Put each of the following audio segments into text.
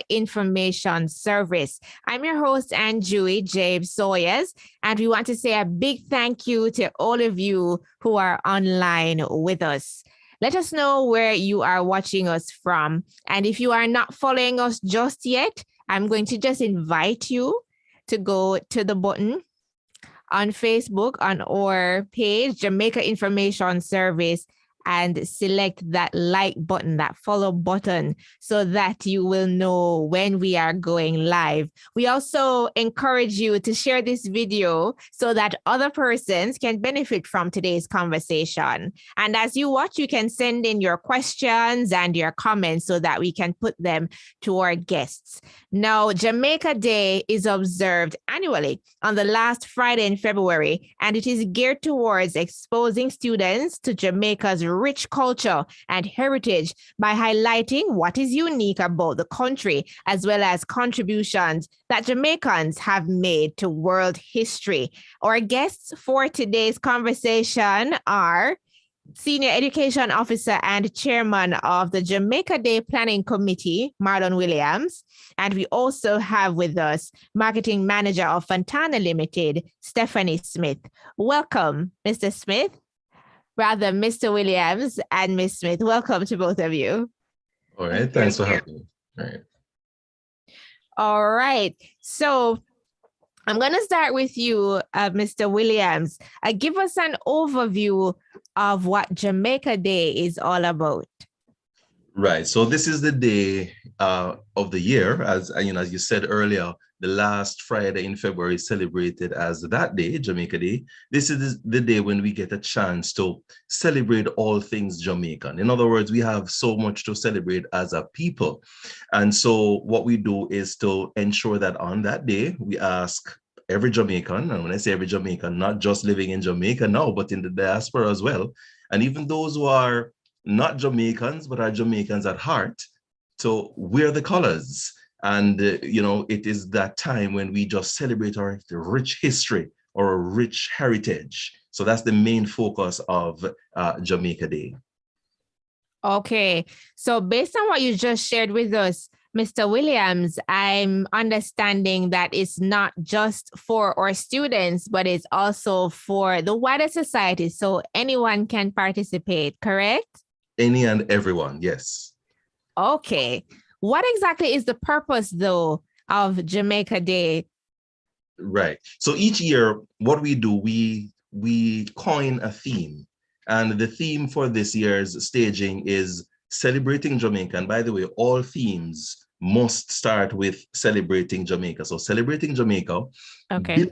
Information Service. I'm your host, Anjui James Sawyers, and we want to say a big thank you to all of you who are online with us. Let us know where you are watching us from. And if you are not following us just yet, I'm going to just invite you to go to the button on Facebook on our page, Jamaica Information Service, and select that like button, that follow button, so that you will know when we are going live. We also encourage you to share this video so that other persons can benefit from today's conversation. And as you watch, you can send in your questions and your comments so that we can put them to our guests. Now, Jamaica Day is observed annually on the last Friday in February, and it is geared towards exposing students to Jamaica's rich culture and heritage by highlighting what is unique about the country, as well as contributions that Jamaicans have made to world history. Our guests for today's conversation are Senior Education Officer and Chairman of the Jamaica Day Planning Committee, Marlon Williams. And we also have with us Marketing Manager of Fontana Limited, Stephanie Smith. Welcome, Mr. Smith. Rather, Mr. Williams and Ms. Smith. Welcome to both of you. All right, thanks for having me. All right. So I'm going to start with you, Mr. Williams. Give us an overview of what Jamaica Day is all about. Right. So this is the day of the year, as you said earlier. The last Friday in February is celebrated as that day, Jamaica Day. This is the day when we get a chance to celebrate all things Jamaican. In other words, we have so much to celebrate as a people. And so what we do is to ensure that on that day, we ask every Jamaican, and when I say every Jamaican, not just living in Jamaica now, but in the diaspora as well, and even those who are not Jamaicans, but are Jamaicans at heart, to wear the colors. And, it is that time when we just celebrate our rich history or a rich heritage. So that's the main focus of Jamaica Day. Okay. So based on what you just shared with us, Mr. Williams, I'm understanding that it's not just for our students, but it's also for the wider society. So anyone can participate, correct? Any and everyone, yes. Okay. What exactly is the purpose, though, of Jamaica Day? Right. So each year, what we do, we coin a theme. And the theme for this year's staging is celebrating Jamaica. And by the way, all themes must start with celebrating Jamaica. So celebrating Jamaica, okay,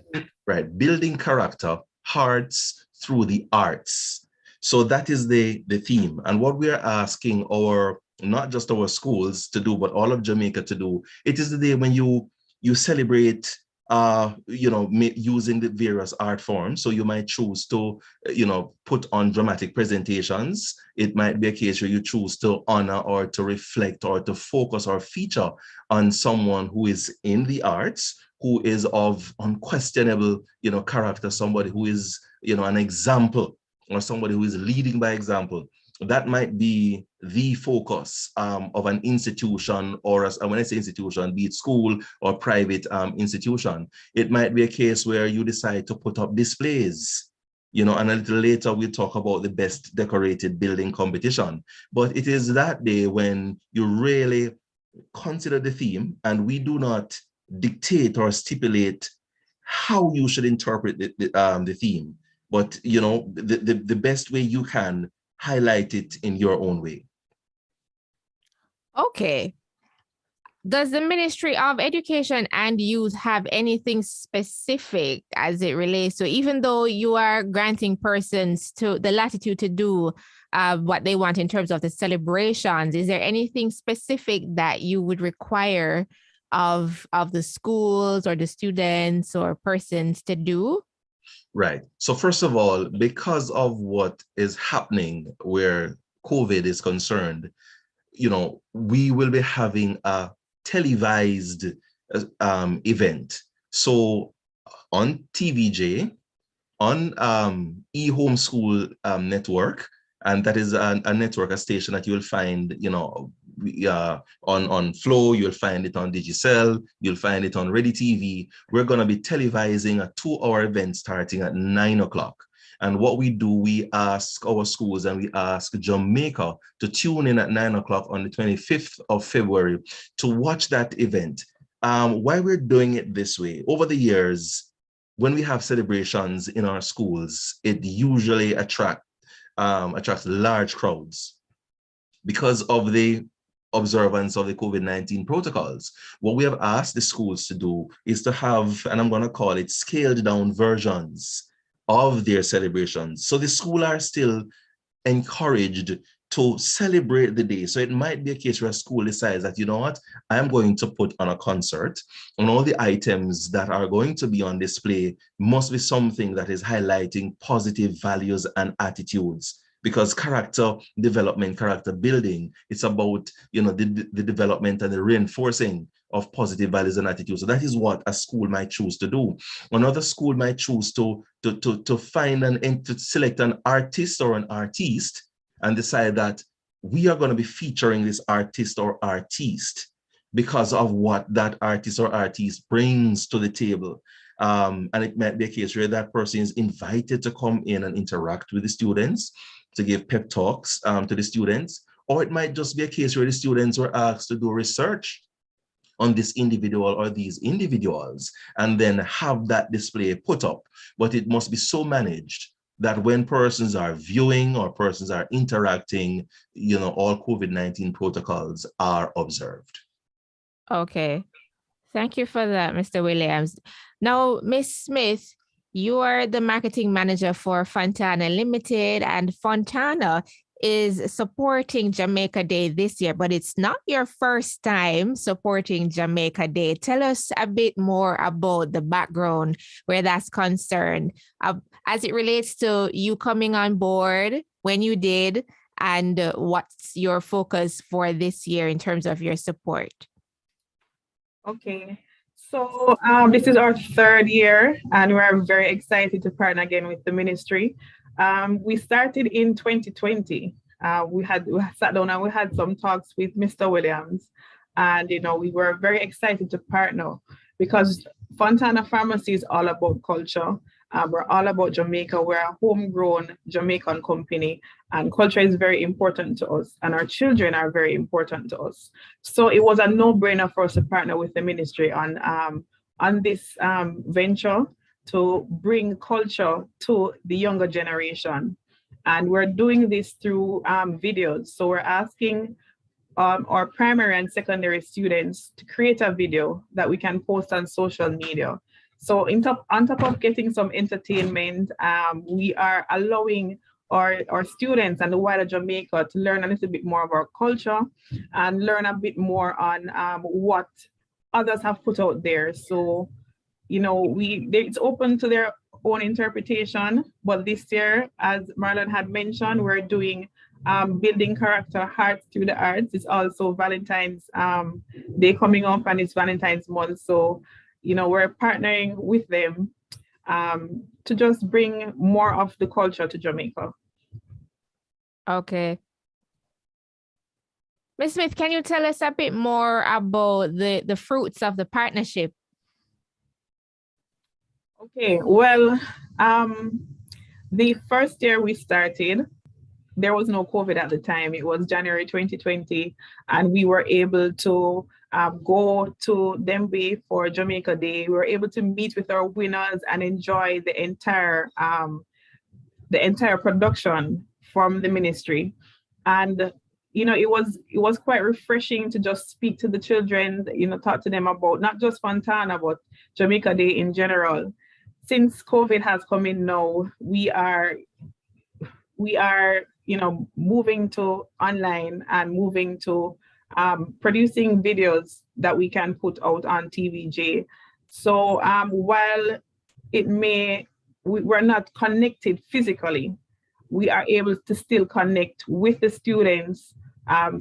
building character, hearts through the arts. So that is the theme. And what we are asking not just our schools to do, but all of Jamaica to do, it is the day when you celebrate using the various art forms. So you might choose to, put on dramatic presentations. It might be a case where you choose to honor or to reflect or to focus or feature on someone who is in the arts, who is of unquestionable, character, somebody who is, an example, or somebody who is leading by example. That might be the focus of an institution, or when I say institution, be it school or private institution. It might be a case where you decide to put up displays, and a little later we'll talk about the best decorated building competition. But it is that day when you really consider the theme, and we do not dictate or stipulate how you should interpret the theme, but the best way you can highlight it in your own way. Okay. Does the Ministry of Education and Youth have anything specific as it relates to, even though you are granting persons to the latitude to do what they want in terms of the celebrations, is there anything specific that you would require of the schools or the students or persons to do? Right. So first of all, because of what is happening where COVID is concerned, we will be having a televised event. So on TVJ, on eHomeschool network, and that is a network, a station that you will find, on Flow, you'll find it on Digicel, you'll find it on Ready TV. We're going to be televising a 2-hour event starting at 9 o'clock. And what we do, we ask our schools and we ask Jamaica to tune in at 9 o'clock on the 25th of February to watch that event. Why we're doing it this way, over the years, when we have celebrations in our schools, it usually attracts large crowds because of the observance of the COVID-19 protocols. What we have asked the schools to do is to have, and I'm going to call it scaled down versions of their celebrations. So the school are still encouraged to celebrate the day. So it might be a case where a school decides that, you know what, I'm going to put on a concert, and all the items that are going to be on display must be something that is highlighting positive values and attitudes. Because character development, character building, it's about, you know, the development and the reinforcing of positive values and attitudes. So that is what a school might choose to do. Another school might choose to find and to select an artist or an artiste and decide that we are going to be featuring this artist or artiste because of what that artist or artiste brings to the table. And it might be a case where that person is invited to come in and interact with the students, to give pep talks to the students, or it might just be a case where the students were asked to do research on this individual or these individuals and then have that display put up. But it must be so managed that when persons are viewing or persons are interacting, you know, all COVID-19 protocols are observed. Okay. Thank you for that, Mr. Williams. Now, Ms. Smith, you are the marketing manager for Fontana Limited, and Fontana is supporting Jamaica Day this year, but it's not your first time supporting Jamaica Day. Tell us a bit more about the background where that's concerned, as it relates to you coming on board, when you did, and what's your focus for this year in terms of your support. Okay. So this is our third year, and we're very excited to partner again with the ministry. We started in 2020. We sat down and we had some talks with Mr. Williams, and we were very excited to partner because Fontana Pharmacy is all about culture. We're all about Jamaica. We're a homegrown Jamaican company, and culture is very important to us, and our children are very important to us. So it was a no-brainer for us to partner with the ministry on this venture to bring culture to the younger generation. And we're doing this through videos. So we're asking our primary and secondary students to create a video that we can post on social media. So on top of getting some entertainment, we are allowing our students and the wider Jamaica to learn a little bit more of our culture and learn a bit more on what others have put out there. So, it's open to their own interpretation. But this year, as Marlon had mentioned, we're doing building character, hearts through the arts. It's also Valentine's Day coming up, and it's Valentine's month. So, we're partnering with them to just bring more of the culture to Jamaica. Okay. Ms. Smith, can you tell us a bit more about the fruits of the partnership? Okay, well, the first year we started, there was no COVID at the time. It was January 2020, and we were able to go to Dembe for Jamaica Day. We were able to meet with our winners and enjoy the entire production from the ministry. And it was quite refreshing to just speak to the children, talk to them about not just Fontana, but Jamaica Day in general. Since COVID has come in now, we are moving to online and moving to producing videos that we can put out on TVJ. So while we're not connected physically, we are able to still connect with the students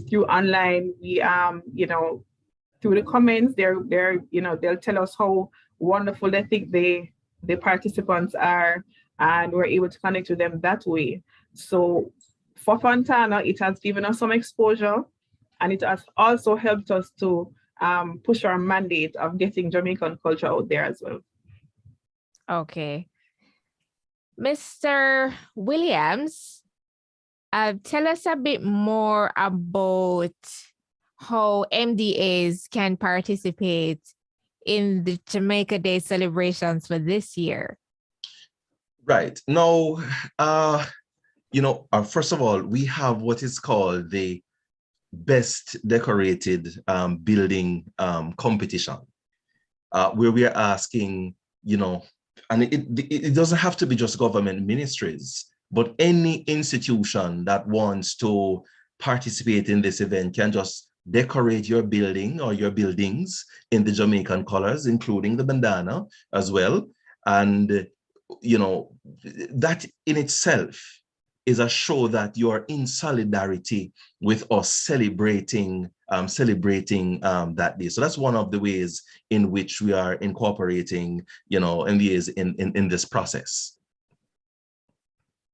through online. We through the comments, they'll tell us how wonderful they think the participants are, and we're able to connect with them that way. So for Fontana, it has given us some exposure, And it has also helped us to push our mandate of getting Jamaican culture out there as well. Okay. Mr. Williams, tell us a bit more about how MDAs can participate in the Jamaica Day celebrations for this year. Right. Now, first of all, we have what is called the best decorated building competition, where we are asking, and it doesn't have to be just government ministries, but any institution that wants to participate in this event can just decorate your building or your buildings in the Jamaican colors, including the bandana as well. And, that in itself is a show that you're in solidarity with us celebrating that day. So that's one of the ways in which we are incorporating, MBAs in this process.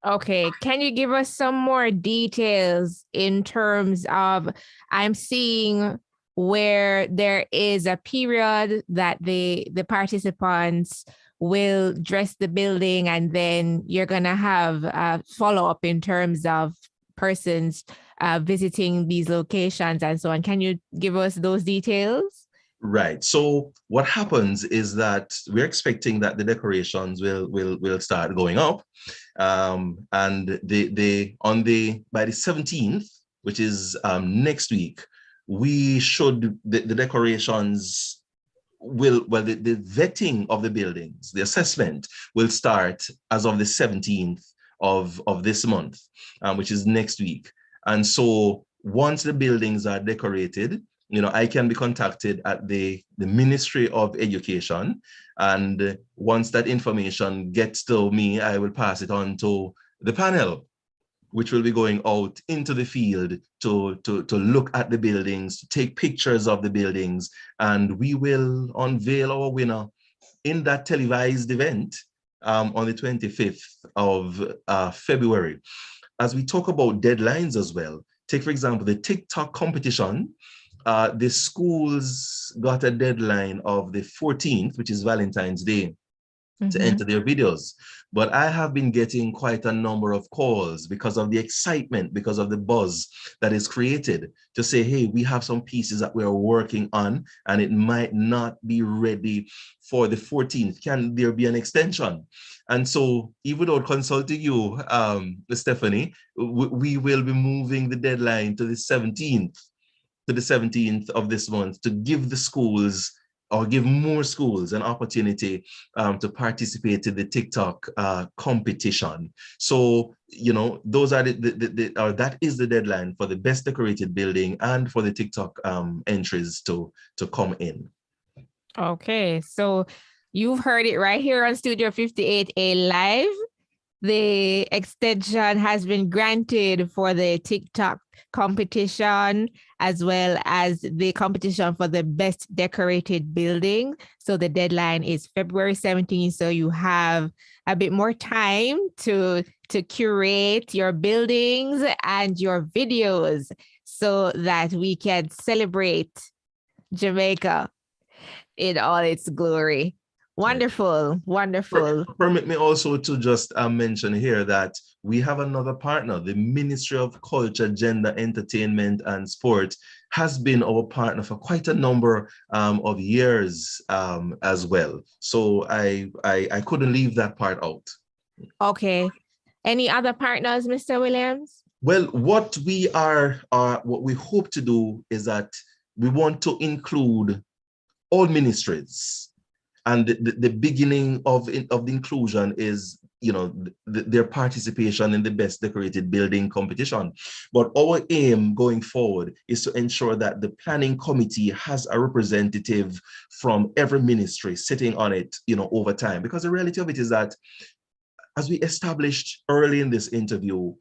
Okay, can you give us some more details in terms of, I'm seeing where there is a period that the participants will dress the building, and then you're going to have a follow-up in terms of persons visiting these locations and so on. Can you give us those details? Right. So what happens is that we're expecting that the decorations will start going up, and by the 17th, which is next week, the decorations the vetting of the buildings, the assessment will start as of the 17th of this month, which is next week. And so once the buildings are decorated, I can be contacted at the Ministry of Education. And once that information gets to me, I will pass it on to the panel, which will be going out into the field to look at the buildings, to take pictures of the buildings, and we will unveil our winner in that televised event on the 25th of February. As we talk about deadlines as well, take, for example, the TikTok competition. The schools got a deadline of the 14th, which is Valentine's Day, to enter their videos. But I have been getting quite a number of calls because of the excitement, because of the buzz that is created to say, hey, we have some pieces that we're working on and it might not be ready for the 14th. Can there be an extension? And so even without consulting you, Stephanie, we will be moving the deadline to the 17th of this month to give the schools or give more schools an opportunity to participate in the TikTok competition. So, those are that is the deadline for the best decorated building and for the TikTok entries to come in. Okay, so you've heard it right here on Studio 58A Live. The extension has been granted for the TikTok competition, as well as the competition for the best decorated building. So the deadline is February 17th. So you have a bit more time to curate your buildings and your videos so that we can celebrate Jamaica in all its glory. Wonderful, wonderful. Permit me also to just mention here that we have another partner. The Ministry of Culture, Gender, Entertainment and Sport has been our partner for quite a number of years as well. So I couldn't leave that part out. Okay. Any other partners, Mr. Williams? Well, what we hope to do is that we want to include all ministries. And the beginning of the inclusion is, their participation in the best decorated building competition. But our aim going forward is to ensure that the planning committee has a representative from every ministry sitting on it, over time. Because the reality of it is that, as we established early in this interview,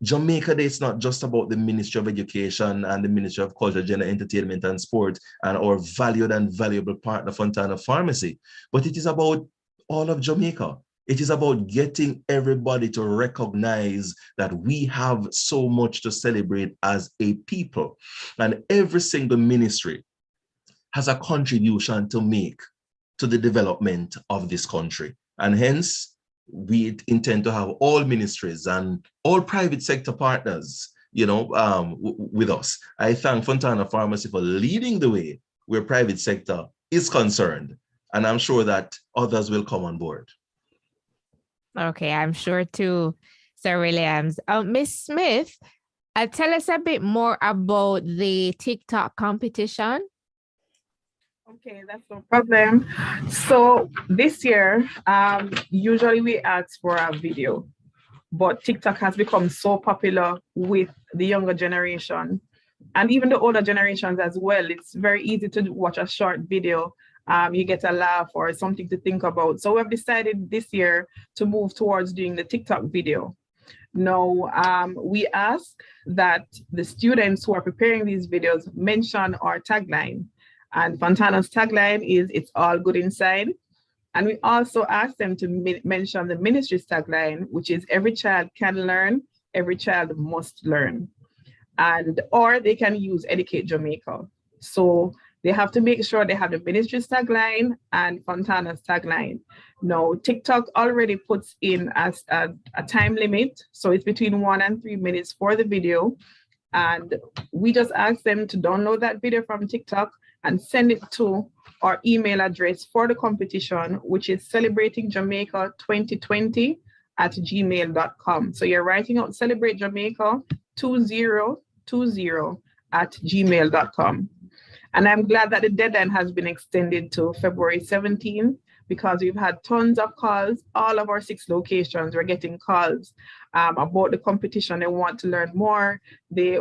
Jamaica Day is not just about the Ministry of Education and the Ministry of Culture, Gender, Entertainment and Sport and our valued and valuable partner, Fontana Pharmacy, but it is about all of Jamaica. It is about getting everybody to recognize that we have so much to celebrate as a people. And every single ministry has a contribution to make to the development of this country. And hence, we intend to have all ministries and all private sector partners, with us. I thank Fontana Pharmacy for leading the way where private sector is concerned. And I'm sure that others will come on board. Okay, I'm sure too, Sir Williams. Miss Smith, tell us a bit more about the TikTok competition. Okay, that's no problem. So this year, usually we ask for a video, but TikTok has become so popular with the younger generation and even the older generations as well. It's very easy to watch a short video. You get a laugh or something to think about. So we've decided this year to move towards doing the TikTok video. Now, we ask that the students who are preparing these videos mention our tagline. And Fontana's tagline is, "It's all good inside." And we also ask them to mention the ministry's tagline, which is, "Every child can learn, every child must learn." Or they can use Educate Jamaica. So they have to make sure they have the ministry's tagline and Fontana's tagline. Now, TikTok already puts in as a time limit. So it's between 1 and 3 minutes for the video. And we just ask them to download that video from TikTok and send it to our email address for the competition, which is celebratingjamaica2020@gmail.com. So you're writing out Celebrate Jamaica 2020@gmail.com. And I'm glad that the deadline has been extended to February 17, because we've had tons of calls. All of our 6 locations were getting calls about the competition. They want to learn more. They,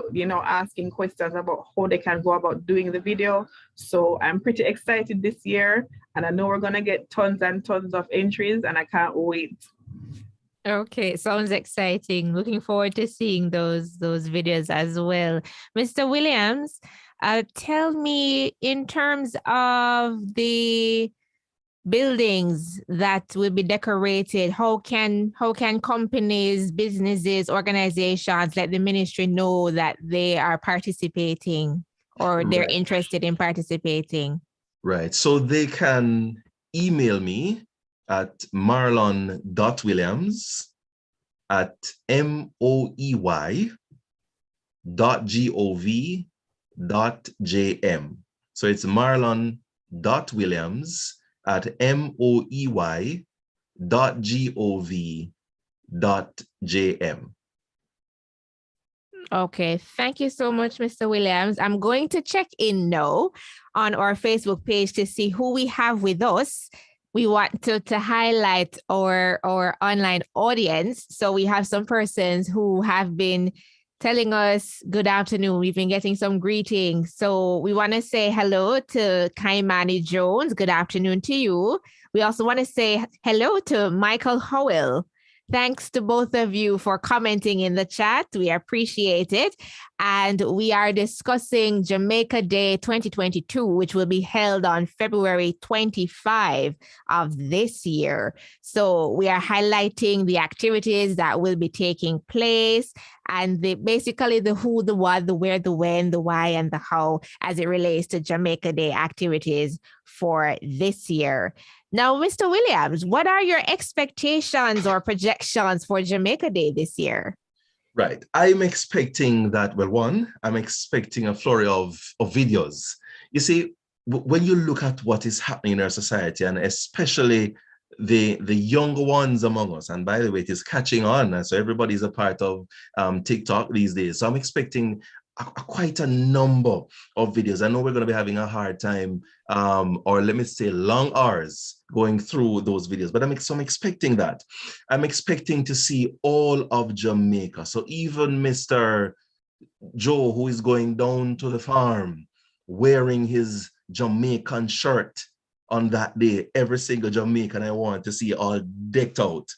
asking questions about how they can go about doing the video. So I'm pretty excited this year, and I know we're gonna get tons and tons of entries, and I can't wait. Okay, sounds exciting. Looking forward to seeing those videos as well. Mr. Williams, tell me, in terms of the buildings that will be decorated, how can companies, businesses, organizations let the ministry know that they are participating or they're interested in participating? Right. So they can email me at marlon.williams@moey.gov.jm. So it's marlon.williams@moey.gov.jm. Okay, thank you so much, Mr. Williams. I'm going to check in now on our Facebook page to see who we have with us. We want to highlight our online audience. So we have some persons who have been telling us good afternoon. We've been getting some greetings. So we want to say hello to Kaimani Jones. Good afternoon to you. We also want to say hello to Michael Howell. Thanks to both of you for commenting in the chat. We appreciate it. And we are discussing Jamaica Day 2022, which will be held on February 25 of this year. So we are highlighting the activities that will be taking place and basically the who, the what, the where, the when, the why, and the how as it relates to Jamaica Day activities for this year. Now, Mr. Williams, what are your expectations or projections for Jamaica Day this year? Right. I'm expecting that, I'm expecting a flurry of videos. You see, when you look at what is happening in our society, and especially the younger ones among us, and by the way, it is catching on. So everybody's a part of TikTok these days. So I'm expecting quite a number of videos. I know we're going to be having a hard time, or let me say long hours going through those videos, but I'm expecting that. I'm expecting to see all of Jamaica. So even Mr. Joe, who is going down to the farm, wearing his Jamaican shirt on that day, every single Jamaican I want to see all decked out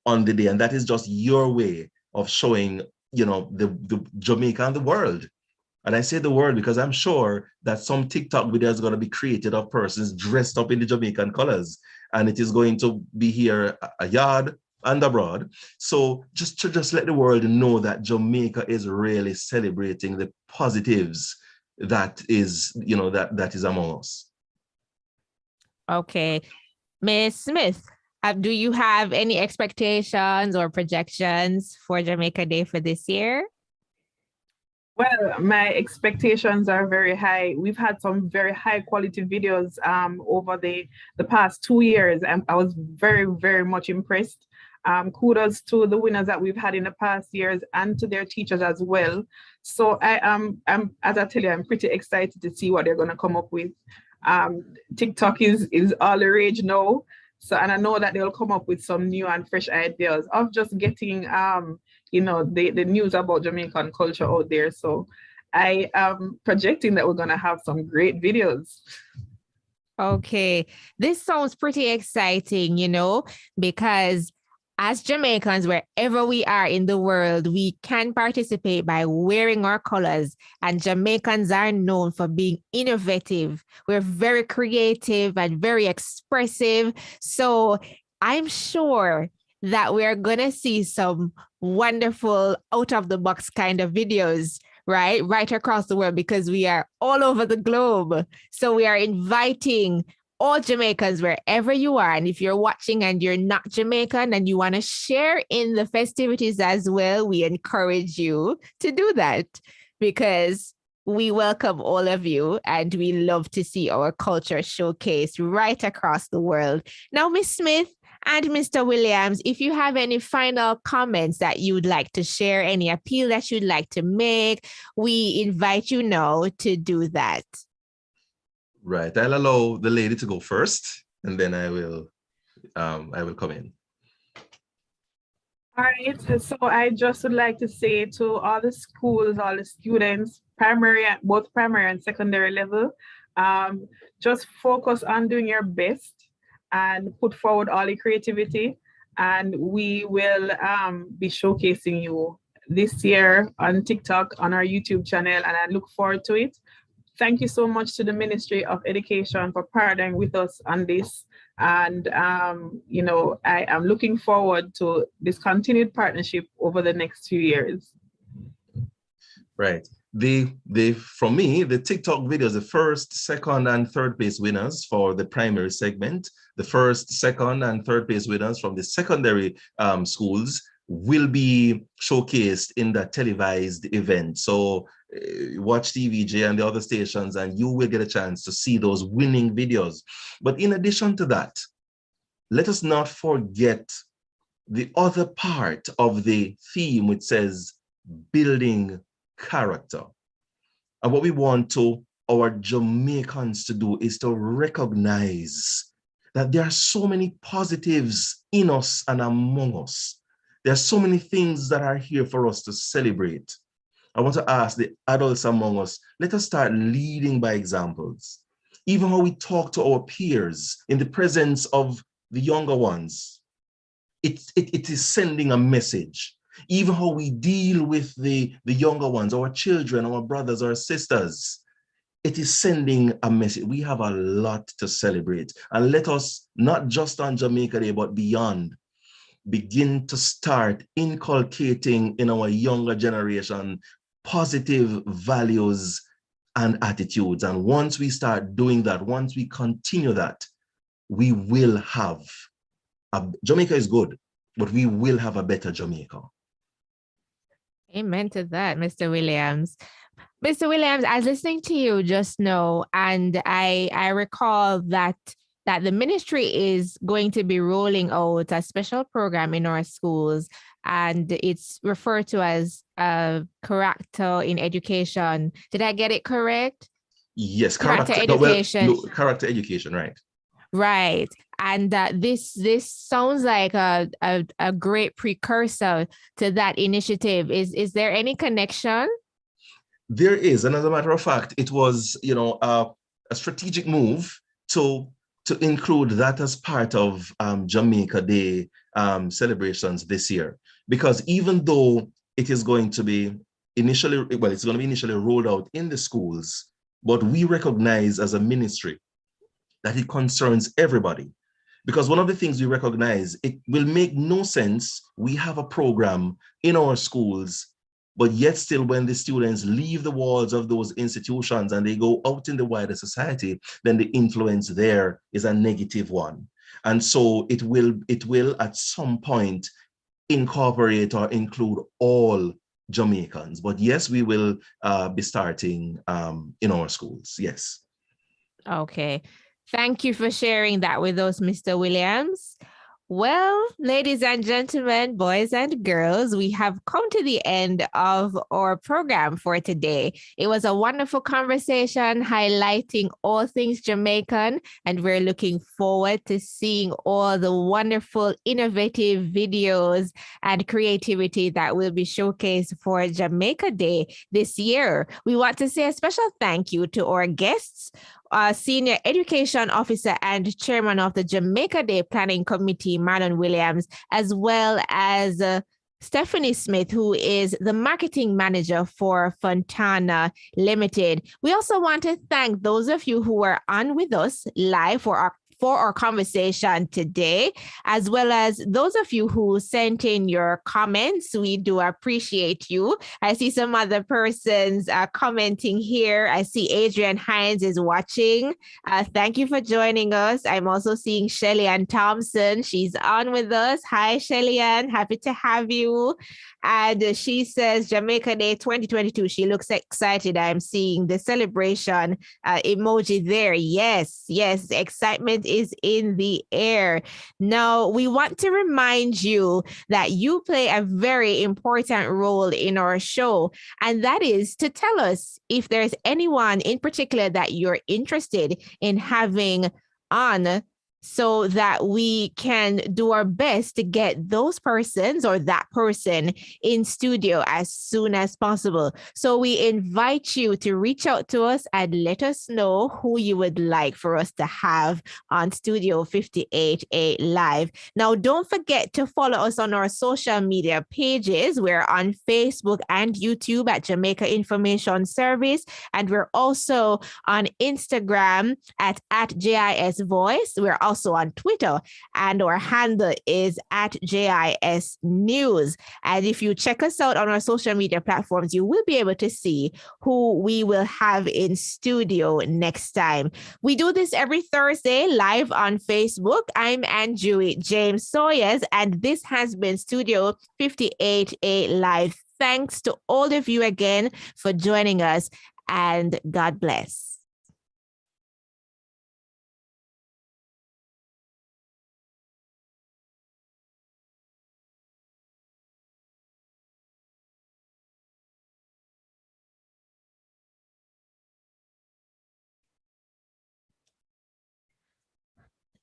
on the day. And that is just your way of showing the Jamaica and the world. And I say the world because I'm sure that some TikTok videos are going to be created of persons dressed up in the Jamaican colors. and it is going to be here a yard and abroad. So just to let the world know that Jamaica is really celebrating the positives that is, that is among us. Okay. Ms. Smith, do you have any expectations or projections for Jamaica Day for this year? Well, my expectations are very high. We've had some very high quality videos over the past 2 years, and I was very, very much impressed. Kudos to the winners that we've had in the past years and to their teachers as well. So I'm as I tell you, I'm pretty excited to see what they're going to come up with. TikTok is all the rage now. So, and I know that they'll come up with some new and fresh ideas of just getting, the news about Jamaican culture out there. So I am projecting that we're going to have some great videos. Okay, this sounds pretty exciting, because as Jamaicans, wherever we are in the world, we can participate by wearing our colors. And Jamaicans are known for being innovative. We're very creative and very expressive. So I'm sure that we're going to see some wonderful out-of-the-box kind of videos, right across the world, because we are all over the globe. So we are inviting all Jamaicans, wherever you are. And if you're watching and you're not Jamaican and you want to share in the festivities as well, we encourage you to do that, because we welcome all of you and we love to see our culture showcased right across the world. Now, Ms. Smith and Mr. Williams, if you have any final comments that you would like to share, any appeal that you'd like to make, we invite you now to do that. Right. I'll allow the lady to go first, and then I will come in. All right. So I just would like to say to all the schools, all the students, both primary and secondary level, just focus on doing your best and put forward all the creativity, and we will be showcasing you this year on TikTok, on our YouTube channel, and I look forward to it. Thank you so much to the Ministry of Education for partnering with us on this. And, I am looking forward to this continued partnership over the next few years. Right. From me, the TikTok videos, the first, second, and third place winners for the primary segment, the first, second, and third place winners from the secondary schools will be showcased in the televised event. So watch TVJ and the other stations, and you will get a chance to see those winning videos. But in addition to that, let us not forget the other part of the theme, which says building character. And what we want our Jamaicans to do is to recognize that there are so many positives in us and among us. There are so many things that are here for us to celebrate. I want to ask the adults among us, let us start leading by examples. Even how we talk to our peers in the presence of the younger ones, it is sending a message. Even how we deal with the younger ones, our children, our brothers, our sisters, it is sending a message. We have a lot to celebrate. And let us, not just on Jamaica Day, but beyond, begin to start inculcating in our younger generation positive values and attitudes. And once we start doing that, once we continue that, we will have Jamaica is good, but we will have a better Jamaica. Amen to that, Mr. Williams. Mr. Williams, I was listening to you just now, and I recall that the ministry is going to be rolling out a special program in our schools, and it's referred to as character in education. Did I get it correct? Yes, character education. Character education, right? Right. And this sounds like a great precursor to that initiative. Is there any connection? There is, and as a matter of fact, it was a strategic move to include that as part of Jamaica Day celebrations this year, because even though it is going to be initially rolled out in the schools, but we recognize as a ministry that it concerns everybody. Because one of the things we recognize, it will make no sense. We have a program in our schools, but yet still when the students leave the walls of those institutions and they go out in the wider society, then the influence there is a negative one. And so it will at some point incorporate or include all Jamaicans. But yes, we will be starting in our schools, yes. Okay. Thank you for sharing that with us, Mr. Williams. Well, ladies and gentlemen, boys and girls, we have come to the end of our program for today. It was a wonderful conversation highlighting all things Jamaican, and we're looking forward to seeing all the wonderful, innovative videos and creativity that will be showcased for Jamaica Day this year. We want to say a special thank you to our guests, Senior Education Officer and Chairman of the Jamaica Day Planning Committee, Marlon Williams, as well as Stephanie Smith, who is the Marketing Manager for Fontana Limited. We also want to thank those of you who were on with us live for our conversation today, as well as those of you who sent in your comments. We do appreciate you. I see some other persons commenting here. I see Adrian Hines is watching. Thank you for joining us. I'm also seeing Shelly Ann Thompson. She's on with us. Hi, Shelly Ann. Happy to have you. And she says Jamaica Day 2022. She looks excited. I'm seeing the celebration emoji there. Yes, yes, excitement is in the air. Now, we want to remind you that you play a very important role in our show, and that is to tell us if there's anyone in particular that you're interested in having on, so that we can do our best to get those persons or that person in studio as soon as possible. So we invite you to reach out to us and let us know who you would like for us to have on Studio 58A Live. Now, don't forget to follow us on our social media pages. We're on Facebook and YouTube at Jamaica Information Service, and we're also on Instagram at JIS Voice. We're also on Twitter, and our handle is at JIS News. And if you check us out on our social media platforms, you will be able to see who we will have in studio next time. We do this every Thursday live on Facebook. I'm Anjui James Sawyers, and this has been Studio 58A Live. Thanks to all of you again for joining us, and God bless.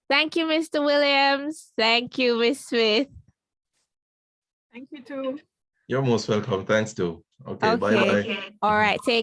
Thank you, Mr. Williams. Thank you, Ms. Smith. Thank you too. You're most welcome. Thanks too. Okay. Bye-bye. All right. Take